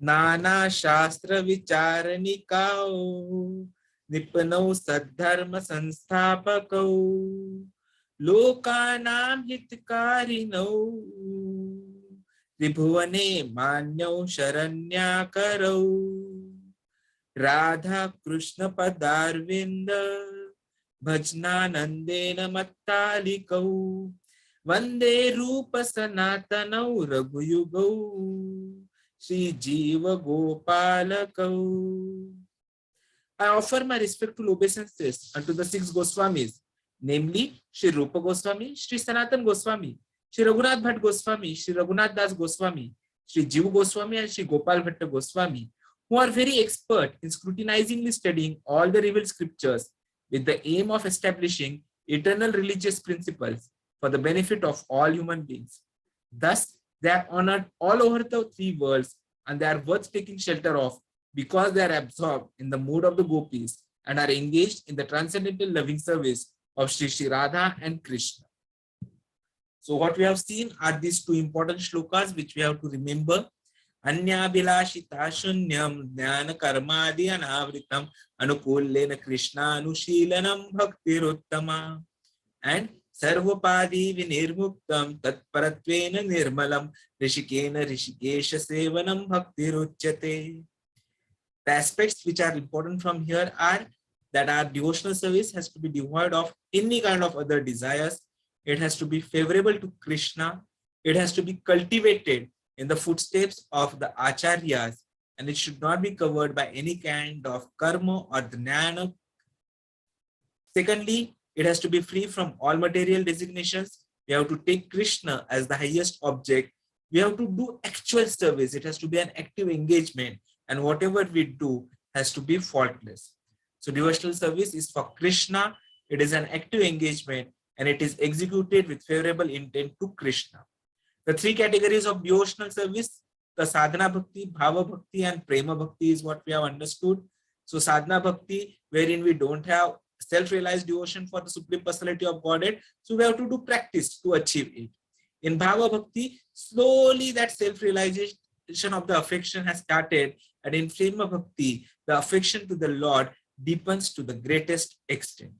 Nana Shastra Vicharanikao Nipanau Sadharma Sanstapakau Lokanam Hitkarinau Tribhuvane Manyau Sharanyakarau Radha Krishna Padarvinda Bhajnanandena Mattalikau Vande Rupa Sanatanau Raghuyugau Shri Jiva Gopalakau. I offer my respectful obeisances unto the six Goswamis, namely Shri Rupa Goswami, Shri Sanatan Goswami, Shri Raghunath Bhatt Goswami, Shri Raghunath Das Goswami, Shri Jiva Goswami and Shri Gopal Bhatta Goswami, who are very expert in scrutinizingly studying all the revealed scriptures with the aim of establishing eternal religious principles for the benefit of all human beings. Thus, they are honored all over the three worlds and they are worth taking shelter of because they are absorbed in the mood of the gopis and are engaged in the transcendental loving service of Shri Radha and Krishna. So what we have seen are these two important shlokas which we have to remember. Anya Bilashita Shunyam Jnana Karmadi Anavritam Anukullena Krishna Anushilanam Bhaktiruttama and Sarvapadi Vinirmuktam Tatparatvena Nirmalam Rishikena Rishikesha Sevanam Bhaktiruchyate. The aspects which are important from here are that our devotional service has to be devoid of any kind of other desires. It has to be favorable to Krishna. It has to be cultivated in the footsteps of the acharyas, and it should not be covered by any kind of karma or jnana. Secondly, it has to be free from all material designations. We have to take Krishna as the highest object. We have to do actual service. It has to be an active engagement, and whatever we do has to be faultless. So devotional service is for Krishna. It is an active engagement and it is executed with favorable intent to Krishna. The three categories of devotional service, the sadhana bhakti, bhava bhakti and prema bhakti is what we have understood. So sadhana bhakti, wherein we don't have self-realized devotion for the Supreme Personality of Godhead, so we have to do practice to achieve it. In bhava bhakti, slowly that self-realization of the affection has started, and in prema bhakti, the affection to the Lord deepens to the greatest extent.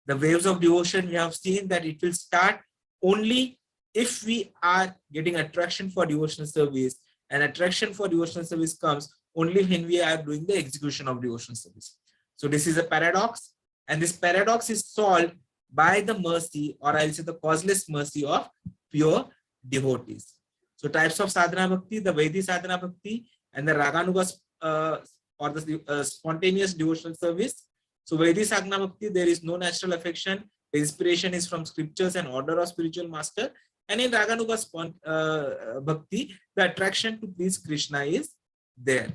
The waves of devotion, we have seen that it will start only if we are getting attraction for devotional service, and attraction for devotional service comes only when we are doing the execution of devotional service. So this is a paradox, and this paradox is solved by the mercy, or I'll say the causeless mercy of pure devotees. So types of sadhana bhakti, the Vaidhi sadhana bhakti and the Raganuga or the spontaneous devotional service. So Vaidhi sadhana bhakti, there is no natural affection. The inspiration is from scriptures and order of spiritual master. And in Raganuga bhakti, the attraction to please Krishna is there.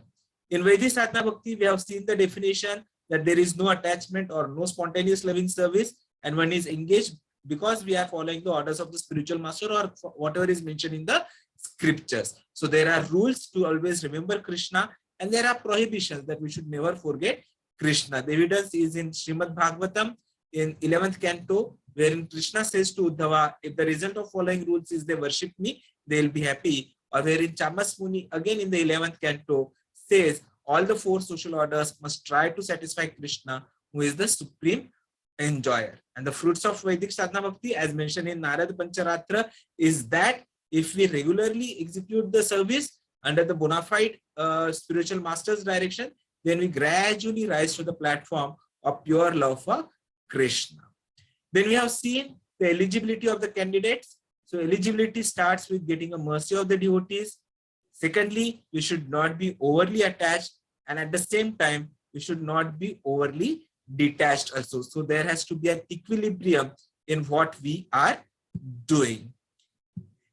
In Vaidhi sadhana bhakti, we have seen the definition that there is no attachment or no spontaneous loving service, and one is engaged because we are following the orders of the spiritual master or whatever is mentioned in the scriptures. So there are rules to always remember Krishna, and there are prohibitions that we should never forget Krishna. The evidence is in Srimad Bhagavatam in 11th canto, wherein Krishna says to Uddhava, if the result of following rules is they worship me, they will be happy. Or wherein Chamas Muni, again in the 11th canto, says all the four social orders must try to satisfy Krishna, who is the supreme enjoyer. And the fruits of Vedic sadhana bhakti, as mentioned in Narad Pancharatra, is that if we regularly execute the service under the bona fide spiritual master's direction, then we gradually rise to the platform of pure love for Krishna. Then we have seen the eligibility of the candidates. So eligibility starts with getting a mercy of the devotees. Secondly, we should not be overly attached, and at the same time, we should not be overly detached also. So there has to be an equilibrium in what we are doing.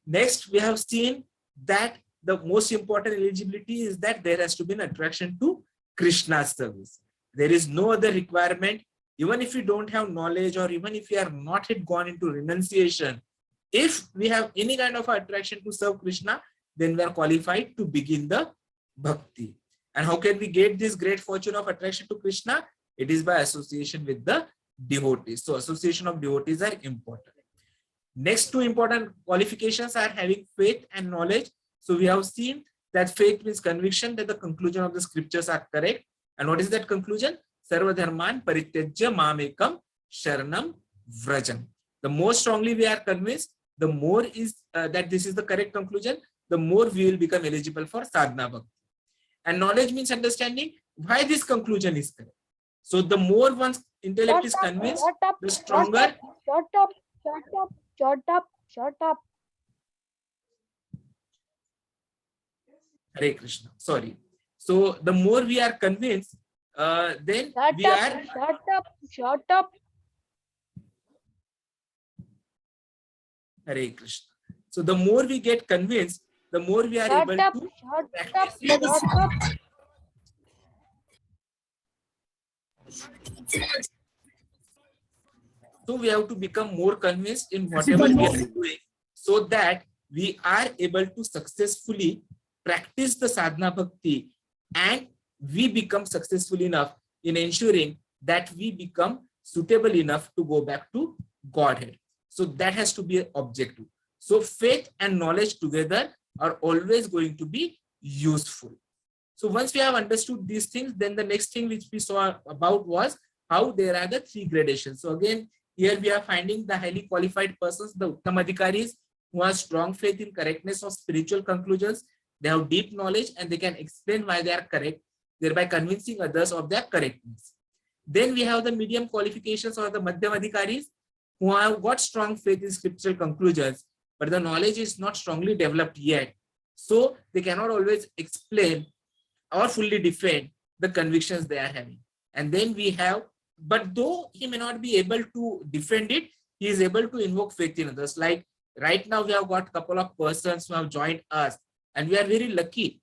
Next, we have seen that the most important eligibility is that there has to be an attraction to Krishna's service. There is no other requirement. Even if we don't have knowledge, or even if we are not yet gone into renunciation, if we have any kind of attraction to serve Krishna, then we are qualified to begin the bhakti. And how can we get this great fortune of attraction to Krishna? It is by association with the devotees. So association of devotees are important. Next two important qualifications are having faith and knowledge. So we have seen That faith means conviction that the conclusion of the scriptures are correct. And what is that conclusion? Sarva dharman parityajya mamekam sharanam vrajan. The more strongly we are convinced, the more is that this is the correct conclusion, the more we will become eligible for sadhana bhakti. And knowledge means understanding why this conclusion is correct. So the more one's intellect is convinced, the stronger. Shut up. Hare Krishna. Sorry. So the more we are convinced, then Shut up. Hare Krishna. So the more we get convinced, the more we are able to practice. So we have to become more convinced in whatever we are doing, so that we are able to successfully practice the sadhana bhakti, and we become successful enough in ensuring that we become suitable enough to go back to Godhead. So that has to be an objective. So faith and knowledge together are always going to be useful. So once we have understood these things, then the next thing which we saw about was how there are the three gradations. So again, here we are finding the highly qualified persons, the Uttam Adhikaris, who have strong faith in correctness of spiritual conclusions. They have deep knowledge and they can explain why they are correct, thereby convincing others of their correctness. Then we have the medium qualifications or the Madhyam Adhikaris, who have got strong faith in scriptural conclusions, but the knowledge is not strongly developed yet. So they cannot always explain or fully defend the convictions they are having. And then we have, but though he may not be able to defend it, he is able to invoke faith in others. Like right now, we have got a couple of persons who have joined us, and we are very lucky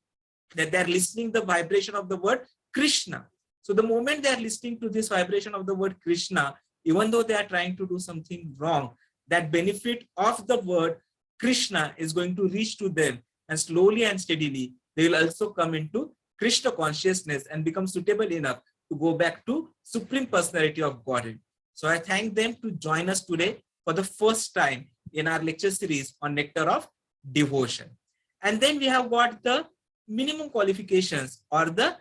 that they are listening the vibration of the word Krishna. So the moment they are listening to this vibration of the word Krishna, even though they are trying to do something wrong, that benefit of the word Krishna is going to reach to them, and slowly and steadily, they will also come into Krishna consciousness and become suitable enough to go back to Supreme Personality of Godhead. So I thank them to join us today for the first time in our lecture series on Nectar of Devotion. And then we have got the minimum qualifications, or the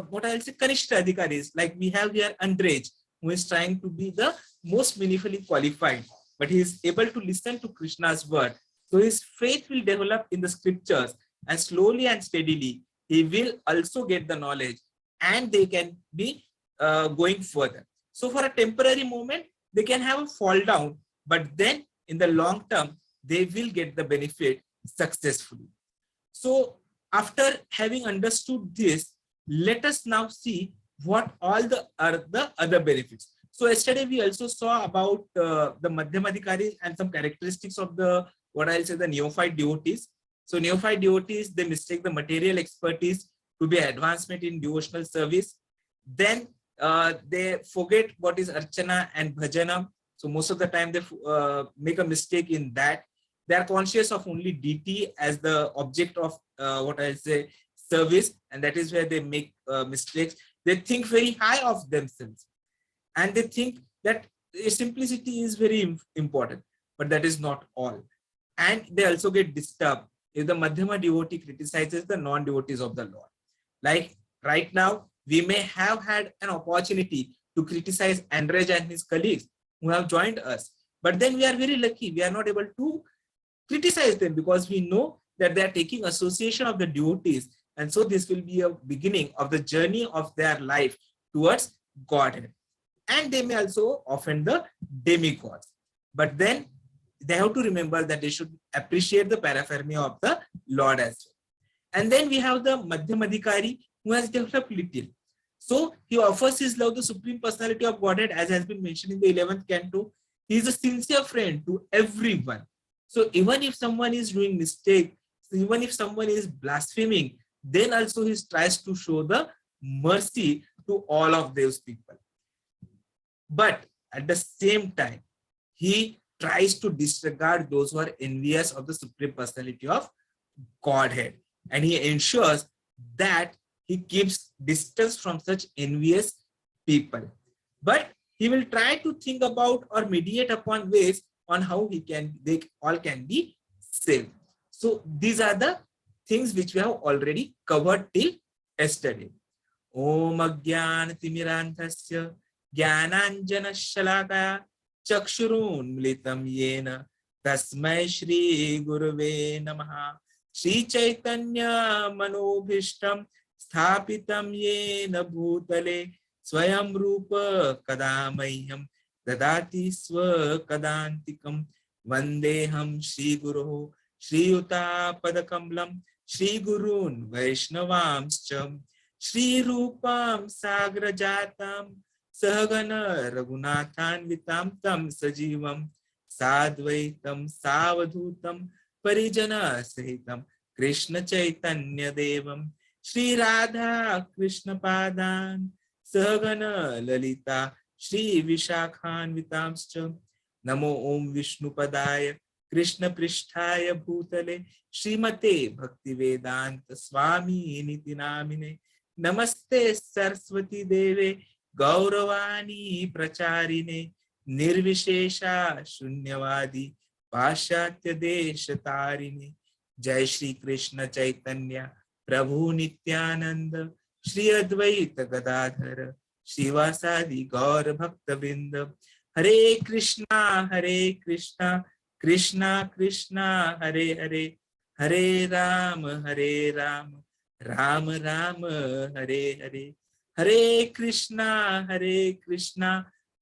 what I'll say Kanishta Adhikaris. Like we have here Andrej, who is trying to be the most meaningfully qualified, but he is able to listen to Krishna's word. So his faith will develop in the scriptures, and slowly and steadily he will also get the knowledge, and they can be going further. So for a temporary moment, they can have a fall down, but then in the long term, they will get the benefit successfully. So after having understood this, let us now see what all the other benefits. So yesterday we also saw about the Madhyam Adhikaris and some characteristics of the, what I'll say, the Neophyte Devotees. So Neophyte Devotees, they mistake the material expertise to be advancement in devotional service. Then they forget what is Archana and Bhajana. So most of the time they make a mistake in that. They are conscious of only DT as the object of what I say service, and that is where they make mistakes. They think very high of themselves, and they think that simplicity is very important, but that is not all. And they also get disturbed if the Madhyama devotee criticizes the non-devotees of the Lord. Like right now, we may have had an opportunity to criticize Andrej and his colleagues who have joined us, but then we are very lucky. We are not able to criticize them because we know that they are taking association of the devotees, and so this will be a beginning of the journey of their life towards Godhead. And they may also offend the demigods, but then they have to remember that they should appreciate the paraphernalia of the Lord as well. And then we have the Madhyam Adhikari, who has developed little. So he offers his love to the Supreme Personality of Godhead, as has been mentioned in the 11th canto. He is a sincere friend to everyone. So even if someone is doing mistake, even if someone is blaspheming, then also he tries to show the mercy to all of those people. But at the same time, he tries to disregard those who are envious of the Supreme Personality of Godhead. And he ensures that he keeps distance from such envious people. But he will try to think about or mediate upon ways on how they all can be saved. So these are the things which we have already covered till yesterday. Om Agyan Timirantasya Jnananjana Shalakaya Chakshurun Mlitam Yena Tasmai Shri Guruve Namaha. Shri Chaitanya Manobhishtam Sthapitam Yena Bhutale Swayam Rupa Kadamayyam Dadati Swa Kadantikam Vandeham Shri Guru Shri Yuta Padakamlam Shri Gurun Vaishnavamscha Shri Rupam Sagrajatam Sahagana Raghunathanvitam Tam Sajivam Sadvaitam Savadhutam Parijana Sahitam Krishna Chaitanya Devam Shri Radha Krishna Padan Sahagana Lalita Shri Vishakhanvitamscha Namo Om Vishnu Padaya Krishna Pristhaya Bhutale Srimate Bhakti Vedanta Swami Niti Namine Namaste Saraswati Deve Gauravani Pracharine Nirvishesha Shunyavadi Pashatya Desha Tarine Jai Shri Krishna Chaitanya Prabhu Nityananda Shri Advaita Gadadhara Shivasadi Gaur Bhakta Binda Hare Krishna Krishna Krishna Hare Hare Hare Rama Rama Rama Hare Hare Hare Krishna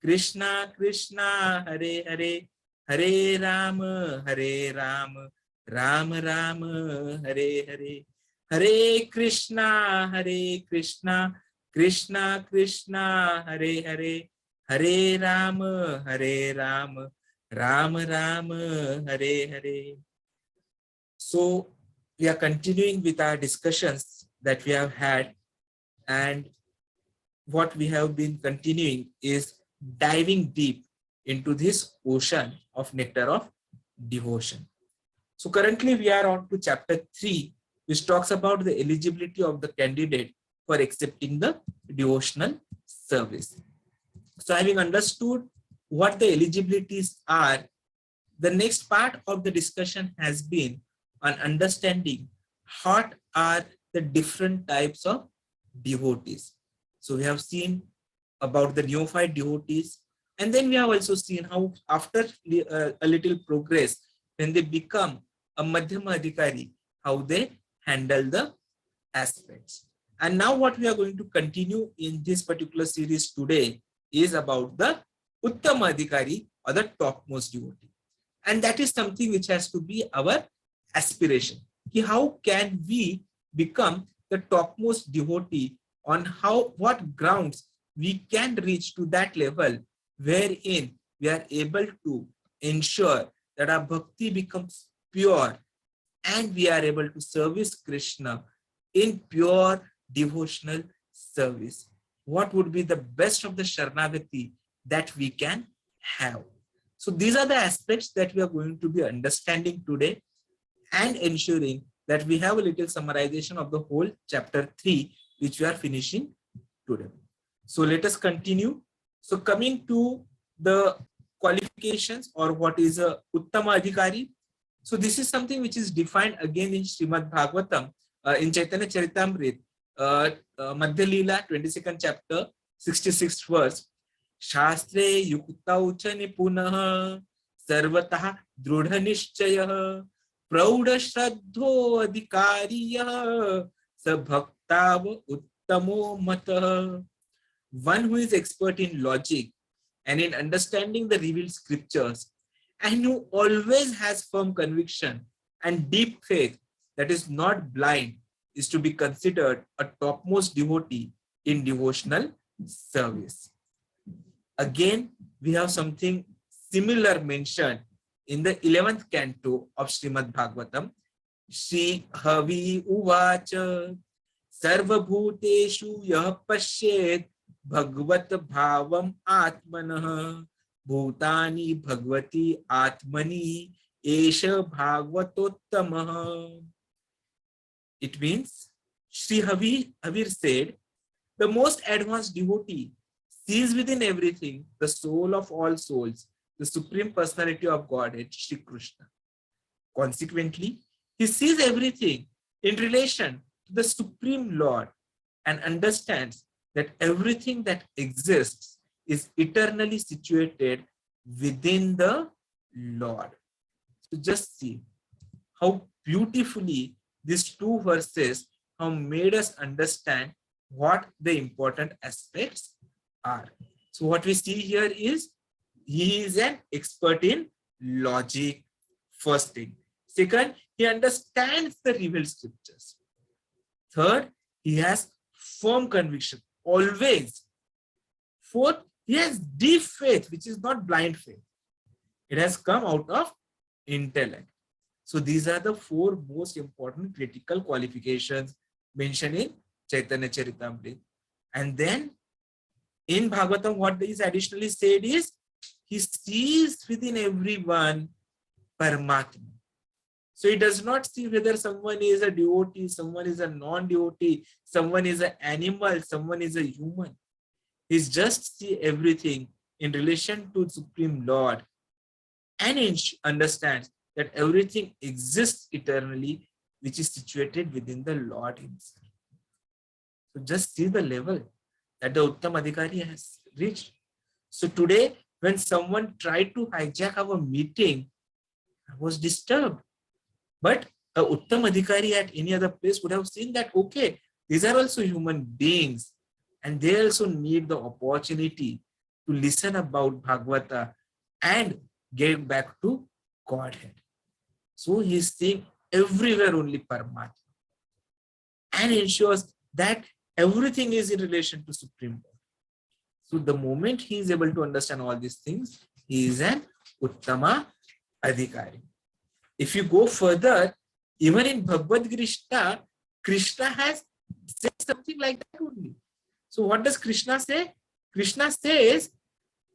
Krishna Krishna Hare Hare Hare Rama Rama Rama Hare Hare Hare Krishna Krishna Krishna Hare Hare Hare Rama Rama Rama Hare Hare. So we are continuing with our discussions that we have had, and what we have been continuing is diving deep into this ocean of nectar of devotion. So currently we are on to chapter 3, which talks about the eligibility of the candidate for accepting the devotional service. So having understood what the eligibilities are, the next part of the discussion has been on understanding what are the different types of devotees. So we have seen about the Neophyte Devotees, and then we have also seen how after a little progress, when they become a Madhyama Adhikari, how they handle the aspects. And now what we are going to continue in this particular series today is about the Uttama Adhikari, or the topmost devotee. And that is something which has to be our aspiration. How can we become the topmost devotee, on what grounds we can reach to that level wherein we are able to ensure that our bhakti becomes pure and we are able to service Krishna in pure devotional service. What would be the best of the Sharanagati that we can have? So these are the aspects that we are going to be understanding today, and ensuring that we have a little summarization of the whole chapter 3, which we are finishing today. So let us continue. So coming to the qualifications, or what is a Uttama Adhikari. So this is something which is defined again in Srimad Bhagavatam, in Chaitanya Charitamrita, Madhya Leela, 22nd chapter, 66th verse. Shastre yuktau cha nipunah sarvatah drudha nishchayah praudha shraddho adhikariyah sabhaktav uttamo matah. One who is expert in logic and in understanding the revealed scriptures, and who always has firm conviction and deep faith that is not blind, is to be considered a topmost devotee in devotional service. Again, we have something similar mentioned in the 11th canto of Srimad Bhagavatam. Śrī Havir uvacha sarva bhuteshu yah pashyet bhagvat bhavam atmanah bhutani bhagvati atmani esha bhagvatottamah. It means, Śrī Havir said, the most advanced devotee sees within everything the soul of all souls, the Supreme Personality of Godhead, Śrī Kṛṣṇa. Consequently, he sees everything in relation to the Supreme Lord and understands that everything that exists is eternally situated within the Lord. So just see how beautifully these two verses have made us understand what the important aspects are. So what we see here is he is an expert in logic, first thing. Second, he understands the revealed scriptures. Third, he has firm conviction, always. Fourth, he has deep faith, which is not blind faith. It has come out of intellect. So these are the four most important critical qualifications mentioned in Chaitanya Charitamrita. And then in Bhagavatam, what is additionally said is, he sees within everyone Paramatma. So he does not see whether someone is a devotee, someone is a non-devotee, someone is an animal, someone is a human. He just see everything in relation to Supreme Lord, and he understands that everything exists eternally, which is situated within the Lord himself. So just see the level that the Uttam Adhikari has reached. So today, when someone tried to hijack our meeting, I was disturbed. But a Uttam Adhikari at any other place would have seen that, okay, these are also human beings, and they also need the opportunity to listen about Bhagavata and get back to Godhead. So he's seeing everywhere only Paramatma, and ensures that everything is in relation to Supreme Lord. So the moment he is able to understand all these things, he is an Uttama Adhikari. If you go further, even in Bhagavad Gita, Krishna has said something like that only. So what does Krishna say? Krishna says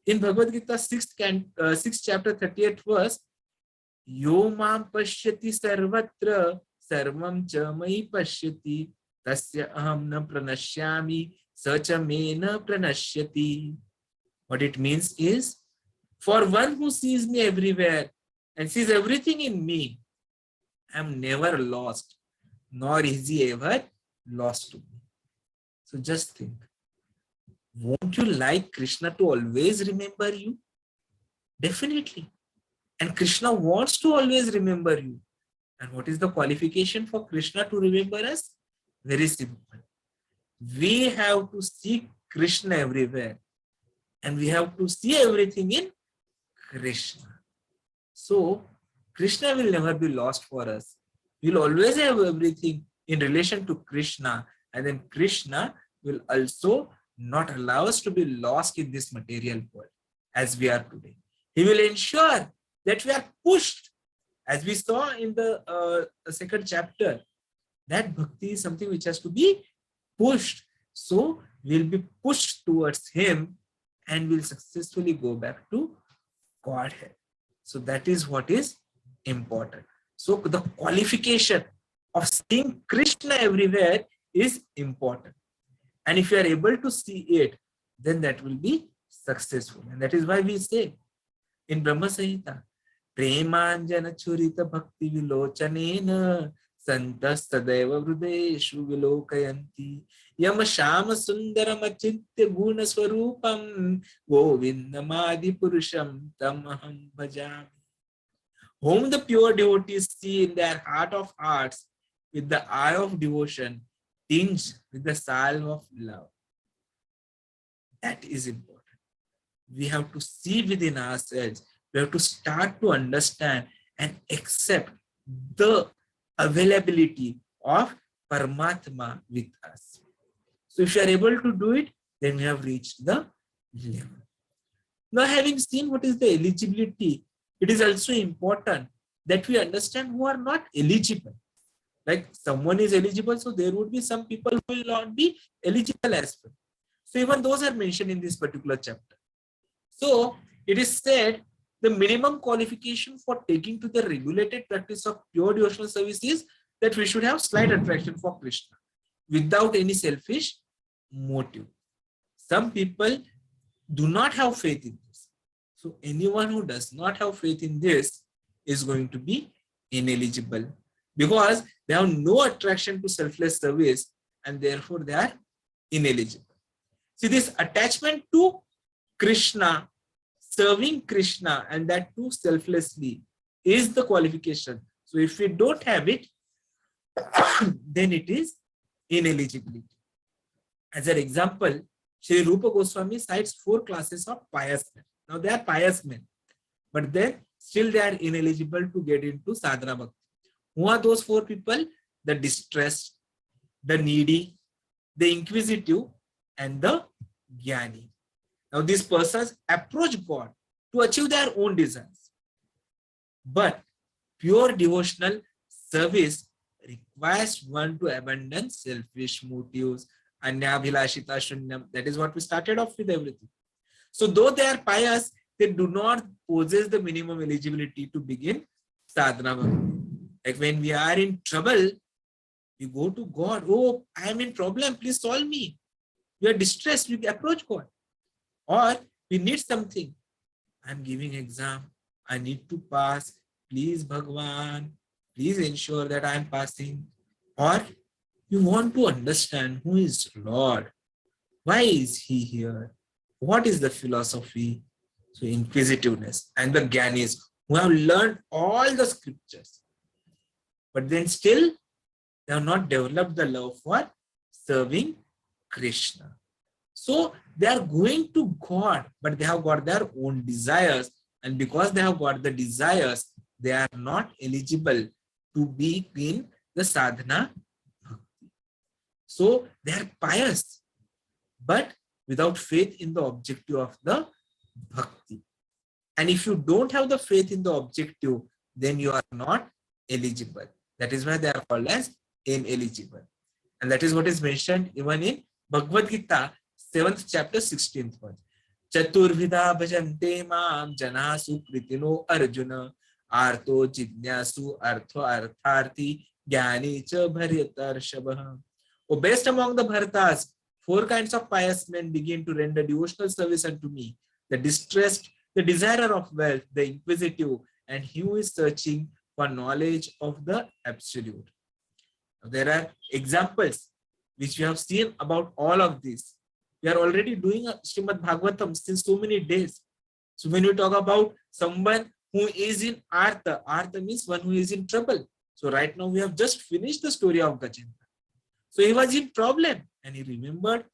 in Bhagavad Gita 6th chapter 38th verse, Yo mam pashyati sarvatra sarvam cha mai pashyati tasya aham na pranashyami sacha me na pranashyati. What it means is, for one who sees me everywhere and sees everything in me, I am never lost, nor is he ever lost to me. So just think, won't you like Krishna to always remember you? Definitely. And Krishna wants to always remember you. And what is the qualification for Krishna to remember us? Very simple. We have to see Krishna everywhere, and we have to see everything in Krishna. So Krishna will never be lost for us. We will always have everything in relation to Krishna, and then Krishna will also not allow us to be lost in this material world as we are today. He will ensure that we are pushed, as we saw in the second chapter, that bhakti is something which has to be pushed. So we'll be pushed towards him, and we'll successfully go back to Godhead. So that is what is important. So the qualification of seeing Krishna everywhere is important. And if you are able to see it, then that will be successful. And that is why we say in Bramhasamhita, Premanjana Churita Bhakti Vilochanena Santas Tadeva Vrudeshu Vilokayanti Yama Shama Sundaram Achitya Guna Swarupam Govindamadi Purusham Tamaham Bhajami. Whom the pure devotees see in their heart of hearts with the eye of devotion, tinged with the salve of love. That is important. We have to see within ourselves. We have to start to understand and accept the availability of Paramatma with us. So if you are able to do it, then we have reached the level. Now, having seen what is the eligibility, it is also important that we understand who are not eligible. Like someone is eligible, so there would be some people who will not be eligible as well. So even those are mentioned in this particular chapter. So it is said the minimum qualification for taking to the regulated practice of pure devotional service is that we should have slight attraction for Krishna without any selfish motive. Some people do not have faith in this. So anyone who does not have faith in this is going to be ineligible, because They have no attraction to selfless service, and therefore they are ineligible. See, this attachment to Krishna, serving Krishna, and that too selflessly, is the qualification. So if we don't have it, then it is ineligibility. As an example, Sri Rupa Goswami cites 4 classes of pious men. Now they are pious men, but then still they are ineligible to get into sadhana bhakti. Who are those 4 people? The distressed, the needy, the inquisitive, and the jnani. Now these persons approach God to achieve their own desires. But pure devotional service requires one to abandon selfish motives, anyabhilashita shunyam. That is what we started off with everything. So though they are pious, they do not possess the minimum eligibility to begin sadhana bhakti. Like when we are in trouble, we go to God. Oh, I am in problem. Please solve me. We are distressed. We approach God. Or we need something. I am giving exam. I need to pass. Please, Bhagwan, please ensure that I am passing. Or you want to understand who is Lord. Why is he here? What is the philosophy? So inquisitiveness. And the Gyanis who have learned all the scriptures. But then still, they have not developed the love for serving Krishna. So they are going to God, but they have got their own desires. And because they have got the desires, they are not eligible to be in the sadhana bhakti. So they are pious, but without faith in the objective of the bhakti. And if you don't have the faith in the objective, then you are not eligible. That is why they are called as ineligible. And that is what is mentioned even in Bhagavad Gita, 7th chapter, 16th verse. Chaturvidha bhajante mam janasu kritino arjuna arto jidnyasu artho artharthi jnani cha bharyatarshavaha. Oh, best among the Bharatas, 4 kinds of pious men begin to render devotional service unto me: the distressed, the desirer of wealth, the inquisitive, and he who is searching for knowledge of the absolute. Now, there are examples which we have seen about all of this. We are already doing a Srimad Bhagavatam since so many days. So when you talk about someone who is in Artha, Artha means one who is in trouble. So right now we have just finished the story of Gajendra. So he was in problem and he remembered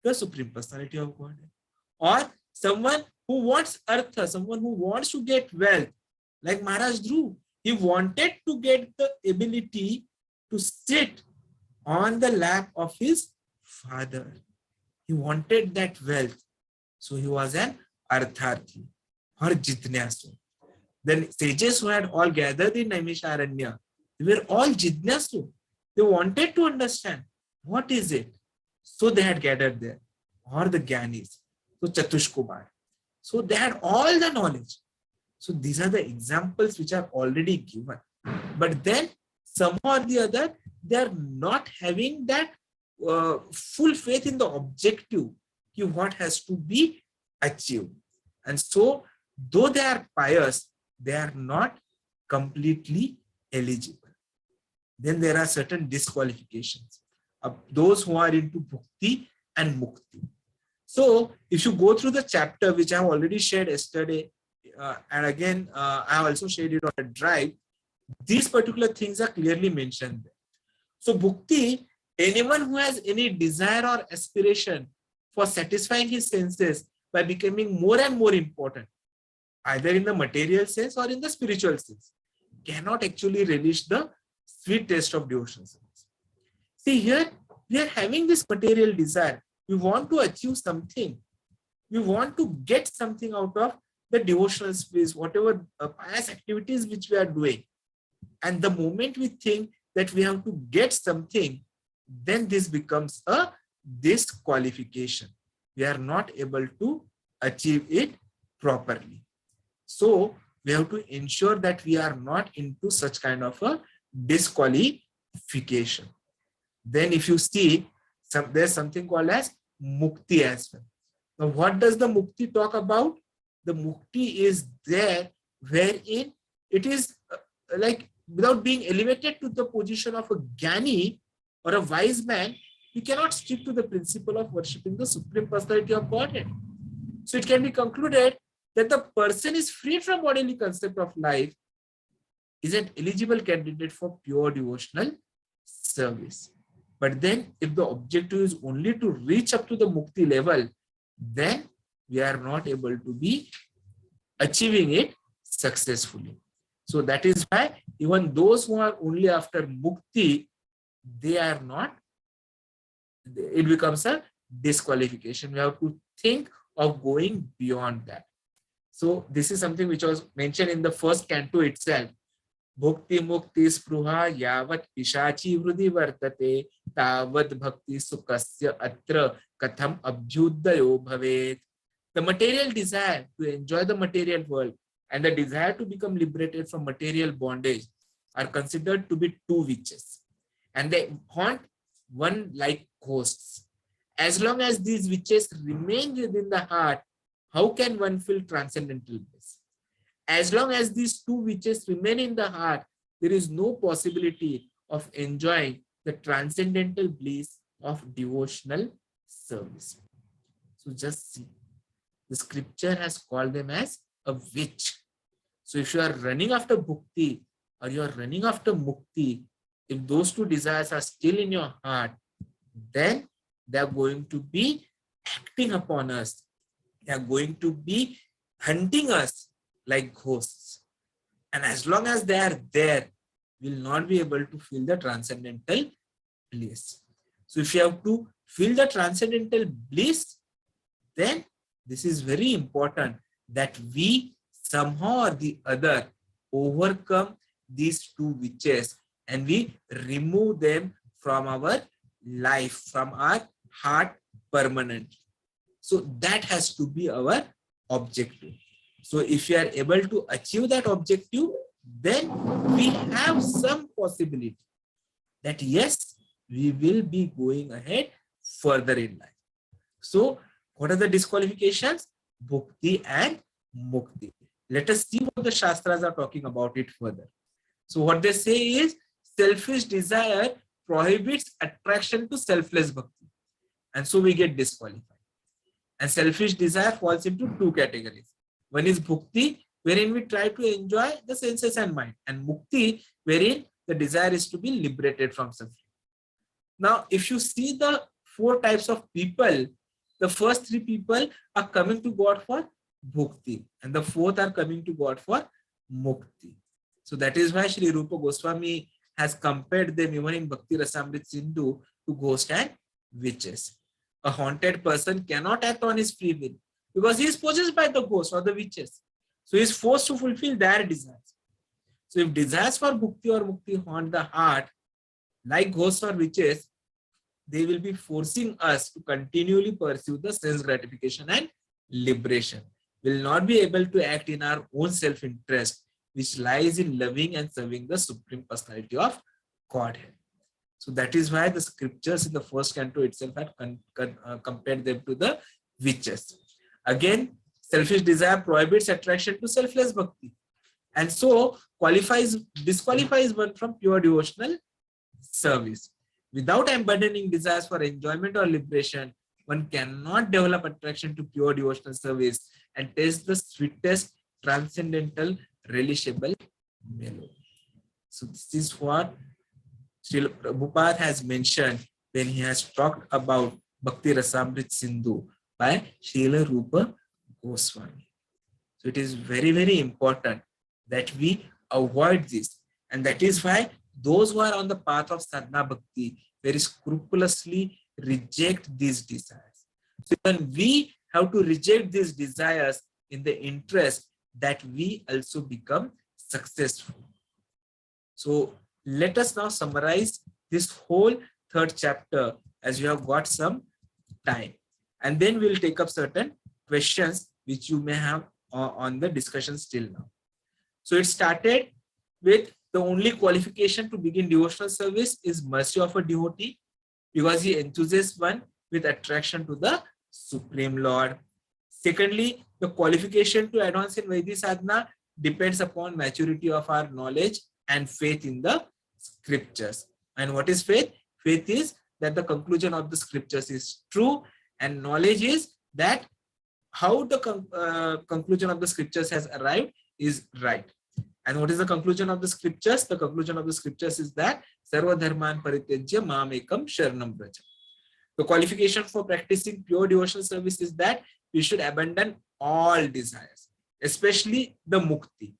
the Supreme Personality of Godhead. Or someone who wants Artha, someone who wants to get wealth, like Maharaj Dhruv. He wanted to get the ability to sit on the lap of his father. He wanted that wealth. So he was an Artharthi or Jitnyasu. Then sages who had all gathered in Naimisharanya, they were all Jitnyasu. They wanted to understand what is it. So they had gathered there. Or the Gyanis. So Chatushkumar. So they had all the knowledge. So these are the examples which are already given. But then somehow or the other, they are not having that full faith in the objective, what has to be achieved. And so, though they are pious, they are not completely eligible. Then there are certain disqualifications of those who are into Bhakti and Mukti. So, if you go through the chapter which I have already shared yesterday, and again, I have also shared it on a drive, these particular things are clearly mentioned there. So, Bhakti, anyone who has any desire or aspiration for satisfying his senses by becoming more and more important, either in the material sense or in the spiritual sense, cannot actually relish the sweet taste of devotional service. See, here we are having this material desire. We want to achieve something. We want to get something out of the devotional space, whatever pious activities which we are doing. And the moment we think that we have to get something, then this becomes a disqualification. We are not able to achieve it properly. So we have to ensure that we are not into such kind of a disqualification. Then if you see, there's something called as Mukti as well. Now what does the Mukti talk about? The Mukti is there wherein it is like without being elevated to the position of a Jnani or a wise man, we cannot stick to the principle of worshipping the Supreme Personality of Godhead. So it can be concluded that the person is free from bodily concept of life, is an eligible candidate for pure devotional service. But then if the objective is only to reach up to the Mukti level, then we are not able to be achieving it successfully. So that is why even those who are only after Mukti, they are not, it becomes a disqualification. We have to think of going beyond that. So this is something which was mentioned in the first canto itself. Bhukti mukti spruha yavat pishachi vrudi vartate tavad bhakti sukasya atra katham abhyudayo bhavet. The material desire to enjoy the material world and the desire to become liberated from material bondage are considered to be two witches, and they haunt one like ghosts. As long as these witches remain within the heart, how can one feel transcendental bliss? As long as these two witches remain in the heart, there is no possibility of enjoying the transcendental bliss of devotional service. So just see, the scripture has called them as a witch. So if you are running after bhakti or you are running after mukti, if those two desires are still in your heart, then they are going to be acting upon us. They are going to be hunting us like ghosts. And as long as they are there, we will not be able to feel the transcendental bliss. So if you have to feel the transcendental bliss, then this is very important that we somehow or the other overcome these two witches and we remove them from our life, from our heart permanently. So that has to be our objective. So if you are able to achieve that objective, then we have some possibility that yes, we will be going ahead further in life. So what are the disqualifications? Bhakti and Mukti. Let us see what the Shastras are talking about it further. So what they say is selfish desire prohibits attraction to selfless bhakti. And so we get disqualified. And selfish desire falls into two categories. One is bhakti, wherein we try to enjoy the senses and mind, and mukti, wherein the desire is to be liberated from suffering. Now, if you see the four types of people, the first three people are coming to God for bhakti, and the fourth are coming to God for mukti. So that is why Sri Rupa Goswami has compared them even in Bhakti Rasamrit Sindhu to ghosts and witches. A haunted person cannot act on his free will because he is possessed by the ghosts or the witches. So he is forced to fulfill their desires. So if desires for bhakti or mukti haunt the heart, like ghosts or witches, they will be forcing us to continually pursue the sense gratification and liberation. We will not be able to act in our own self-interest, which lies in loving and serving the Supreme Personality of Godhead. So that is why the scriptures in the first canto itself had compared them to the witches. Again, selfish desire prohibits attraction to selfless bhakti, and so disqualifies one from pure devotional service. Without abandoning desires for enjoyment or liberation, one cannot develop attraction to pure devotional service and taste the sweetest transcendental relishable melody. So this is what Srila Prabhupada has mentioned when he has talked about Bhakti Rasamrit Sindhu by Srila Rupa Goswami. So it is very, very important that we avoid this. And that is why those who are on the path of sadhana bhakti very scrupulously reject these desires. So when we have to reject these desires in the interest that we also become successful. So let us now summarize this whole third chapter as you have got some time. And then we'll take up certain questions which you may have on the discussion still now. So it started with the only qualification to begin devotional service is mercy of a devotee because he enthuses one with attraction to the Supreme Lord. Secondly, the qualification to advance in Vaidhi sadhana depends upon maturity of our knowledge and faith in the scriptures. And what is faith? Faith is that the conclusion of the scriptures is true, and knowledge is that how the conclusion of the scriptures has arrived is right. And what is the conclusion of the scriptures? The conclusion of the scriptures is that Sarva Dharman Parityajya Mam Ekam Sharanam Vraja. The qualification for practicing pure devotional service is that we should abandon all desires, especially the mukti,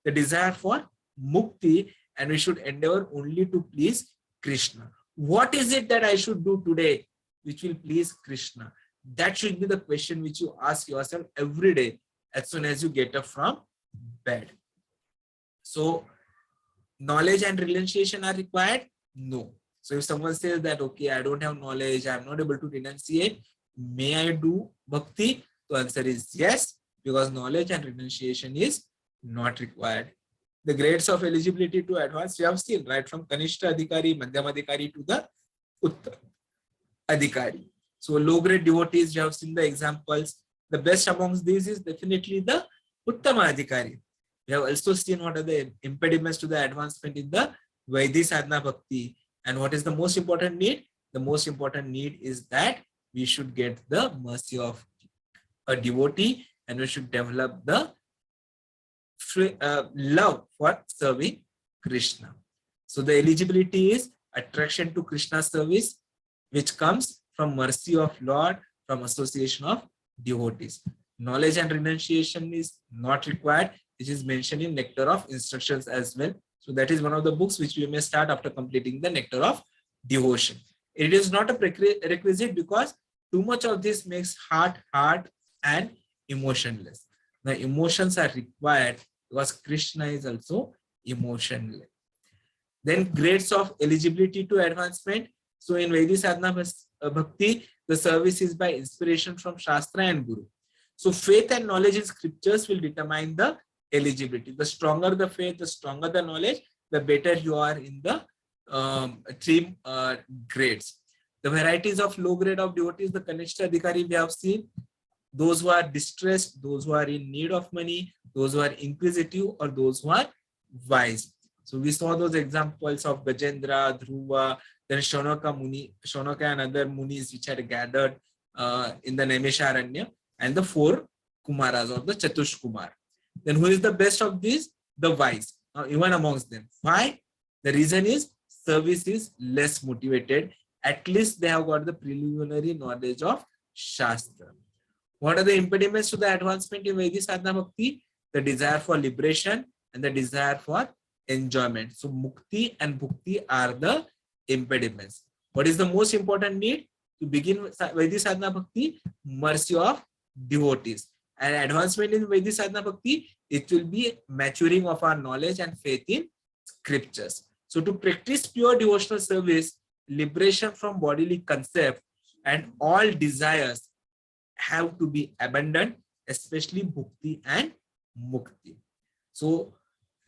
the desire for mukti, and we should endeavor only to please Krishna. What is it that I should do today which will please Krishna? That should be the question which you ask yourself every day as soon as you get up from bed. So, knowledge and renunciation are required? No. So if someone says that, okay, I don't have knowledge, I'm not able to renunciate, may I do bhakti? The answer is yes, because knowledge and renunciation is not required. The grades of eligibility to advance, we have seen, right, from Kanishta Adhikari, Madhyam Adhikari to the Uttam Adhikari. So low grade devotees, we have seen the examples. The best amongst these is definitely the Uttama Adhikari. We have also seen what are the impediments to the advancement in the Vaidhi Sadhana Bhakti. And what is the most important need? The most important need is that we should get the mercy of a devotee, and we should develop the love for serving Krishna. So the eligibility is attraction to Krishna service, which comes from mercy of Lord, from association of devotees. Knowledge and renunciation is not required, which is mentioned in Nectar of Instructions as well. So that is one of the books which we may start after completing the Nectar of Devotion. It is not a prerequisite because too much of this makes heart hard and emotionless. The emotions are required because Krishna is also emotionless. Then grades of eligibility to advancement. So in Vaidhi Sadhana Bhakti, the service is by inspiration from Shastra and Guru. So faith and knowledge in scriptures will determine the eligibility. The stronger the faith, the stronger the knowledge, the better you are in the three grades. The varieties of low grade of devotees, the Kanishta Adhikari we have seen, those who are distressed, those who are in need of money, those who are inquisitive, or those who are wise. So we saw those examples of Gajendra, Dhruva, then Shaunaka and other munis which had gathered in the Naimisharanya, and the four Kumaras or the Chatush Kumar. Then who is the best of these? The wise, even amongst them. Why? The reason is service is less motivated. At least they have got the preliminary knowledge of Shastra. What are the impediments to the advancement in Vaidhi Sadhana Bhakti? The desire for liberation and the desire for enjoyment. So Mukti and Bhakti are the impediments. What is the most important need? To begin Vaidhi Sadhana Bhakti, mercy of devotees. And advancement in Vaidhi Sadhana Bhakti, it will be maturing of our knowledge and faith in scriptures. So to practice pure devotional service, liberation from bodily concept and all desires have to be abandoned, especially Bhakti and Mukti. So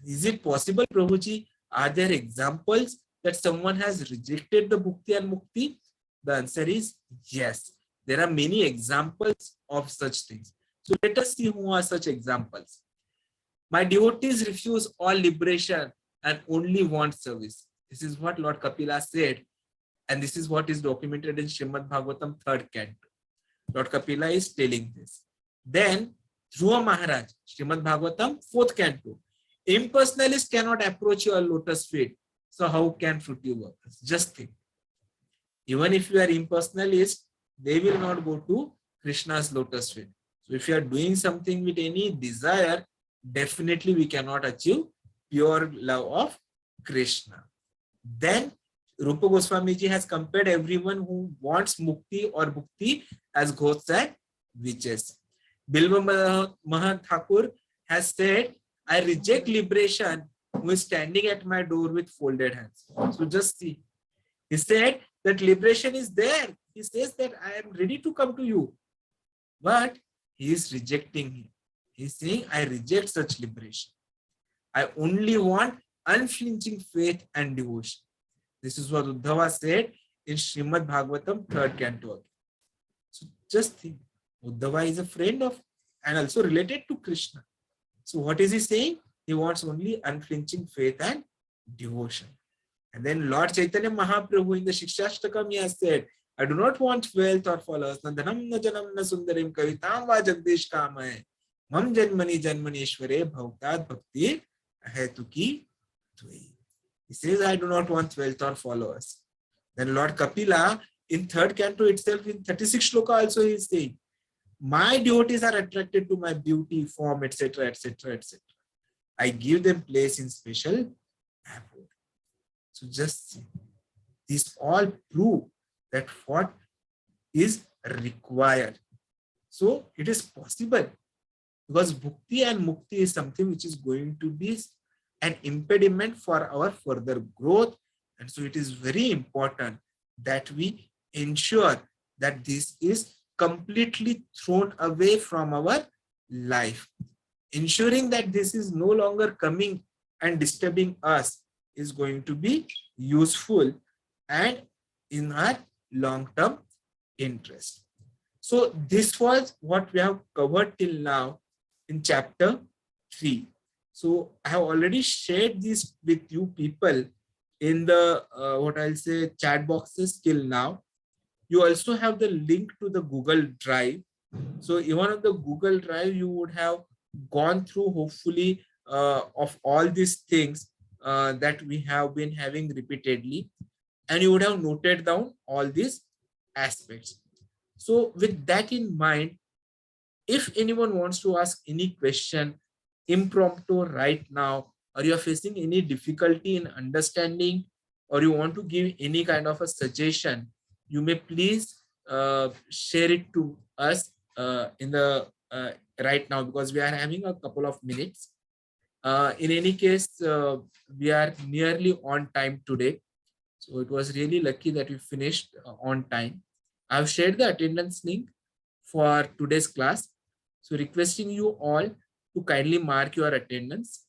is it possible, Prabhuji? Are there examples that someone has rejected the Bhakti and Mukti? The answer is yes. There are many examples of such things. So let us see who are such examples. My devotees refuse all liberation and only want service. This is what Lord Kapila said, and this is what is documented in Srimad Bhagavatam 3rd canto. Lord Kapila is telling this. Then Dhruva Maharaj, Srimad Bhagavatam 4th canto. Impersonalists cannot approach your lotus feet. So how can fruity workers? Just think. Even if you are impersonalist, they will not go to Krishna's lotus feet. So if you are doing something with any desire, definitely we cannot achieve pure love of Krishna. Then Rupa Goswami ji has compared everyone who wants Mukti or Bhakti as ghosts and witches. Bilva Mahan Thakur has said, I reject liberation who is standing at my door with folded hands. So just see. He said that liberation is there. He says that I am ready to come to you. But he is rejecting him. He is saying, I reject such liberation. I only want unflinching faith and devotion. This is what Uddhava said in Srimad Bhagavatam 3rd canto. So just think, Uddhava is a friend of and also related to Krishna. So what is he saying? He wants only unflinching faith and devotion. And then Lord Chaitanya Mahaprabhu in the Shikshashtakam, he has said, I do not want wealth or followers. Na dhanam na janam na sundarim kavitam va jagdish kamay. Mam janmani janmaneshware bhautad bhakti ahetuki tvai. He says, I do not want wealth or followers. Then Lord Kapila, in third canto itself, in 36 shloka also he is saying, my devotees are attracted to my beauty, form, etc., etc., etc. I give them place in special abode. So just see, these all prove that what is required. So it is possible, because Bhakti and Mukti is something which is going to be an impediment for our further growth. And so it is very important that we ensure that this is completely thrown away from our life. Ensuring that this is no longer coming and disturbing us is going to be useful and in our long-term interest. So this was what we have covered till now in chapter 3. So I have already shared this with you people in the what I'll say chat boxes till now. You also have the link to the Google Drive. So even on the Google Drive, you would have gone through hopefully of all these things that we have been having repeatedly, and you would have noted down all these aspects. So with that in mind, if anyone wants to ask any question impromptu right now, or you are facing any difficulty in understanding, or you want to give any kind of a suggestion, you may please share it to us in the right now, because we are having a couple of minutes. In any case, we are nearly on time today. So it was really lucky that we finished on time. I've shared the attendance link for today's class. So requesting you all to kindly mark your attendance.